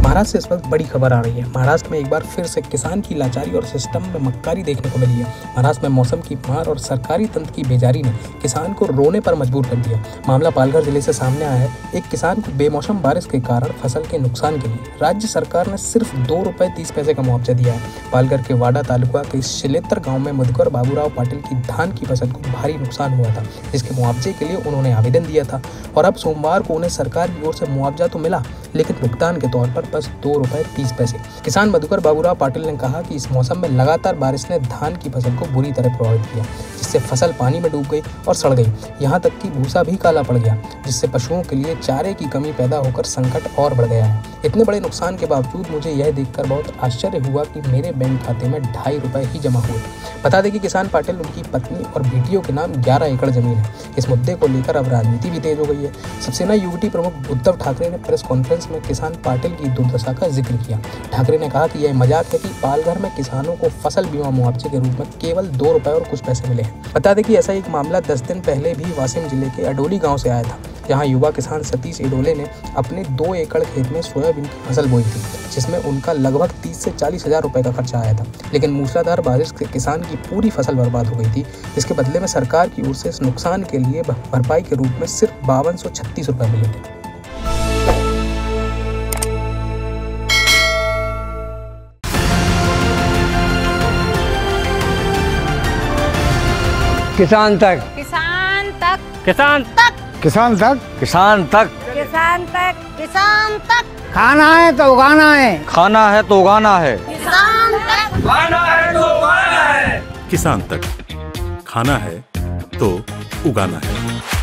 महाराष्ट्र से इस वक्त बड़ी खबर आ रही है। महाराष्ट्र में एक बार फिर से किसान की लाचारी और सिस्टम में मक्कारी देखने को मिली है। महाराष्ट्र में मौसम की मार और सरकारी तंत्र की बेजारी ने किसान को रोने पर मजबूर कर दिया। मामला पालघर जिले से सामने आया है। एक किसान को बेमौसम बारिश के कारण फसल के नुकसान के लिए राज्य सरकार ने सिर्फ ₹2.30 का मुआवजा दिया है। पालघर के वाडा तालुका के शिलेत्र गाँव में मधुकर बाबूराव पाटिल की धान की फसल को भारी नुकसान हुआ था, जिसके मुआवजे के लिए उन्होंने आवेदन दिया था और अब सोमवार को उन्हें सरकार की ओर से मुआवजा तो मिला, लेकिन भुगतान के तौर पर बस ₹2.30। किसान मधुकर बाबूराव पाटिल ने कहा कि इस मौसम में लगातार बारिश ने धान की फसल को बुरी तरह प्रभावित किया, जिससे फसल पानी में डूब गई और सड़ गई। यहाँ तक कि भूसा भी काला पड़ गया, जिससे पशुओं के लिए चारे की कमी पैदा होकर संकट और बढ़ गया है। इतने बड़े नुकसान के बावजूद मुझे यह देखकर बहुत आश्चर्य हुआ कि मेरे बैंक खाते में ₹2.5 ही जमा हुए। बता दें कि किसान पाटिल, उनकी पत्नी और बेटियों के नाम 11 एकड़ जमीन है। इस मुद्दे को लेकर अब राजनीति भी तेज हो गई है। शिवसेना युवती प्रमुख उद्धव ठाकरे ने प्रेस कॉन्फ्रेंस में किसान पाटिल की दुर्दशा का जिक्र किया। ठाकरे ने कहा कि यह मजाक है कि पालघर में किसानों को फसल बीमा मुआवजे के रूप में केवल ₹2 और कुछ पैसे मिले हैं। बता दें कि ऐसा एक मामला 10 दिन पहले भी वासिम जिले के अडोली गाँव से आया था, जहां युवा किसान सतीश एडोले ने अपने 2 एकड़ खेत में सोयाबीन की फसल बोई थी, जिसमें उनका लगभग 30 से 40 हजार रुपए का खर्चा आया था। लेकिन मूसलाधार बारिश से किसान की पूरी फसल बर्बाद हो गई थी, जिसके बदले में सरकार की ओर से इस नुकसान के लिए भरपाई के रूप में सिर्फ ₹5236 मिले थे। किसान तक, किसान तक, किसान तक, किसान तक, किसान तक, किसान तक, किसान तक। खाना है तो उगाना है, खाना है तो उगाना है, किसान तक, खाना है तो उगाना है। किसान तक, खाना है तो उगाना है।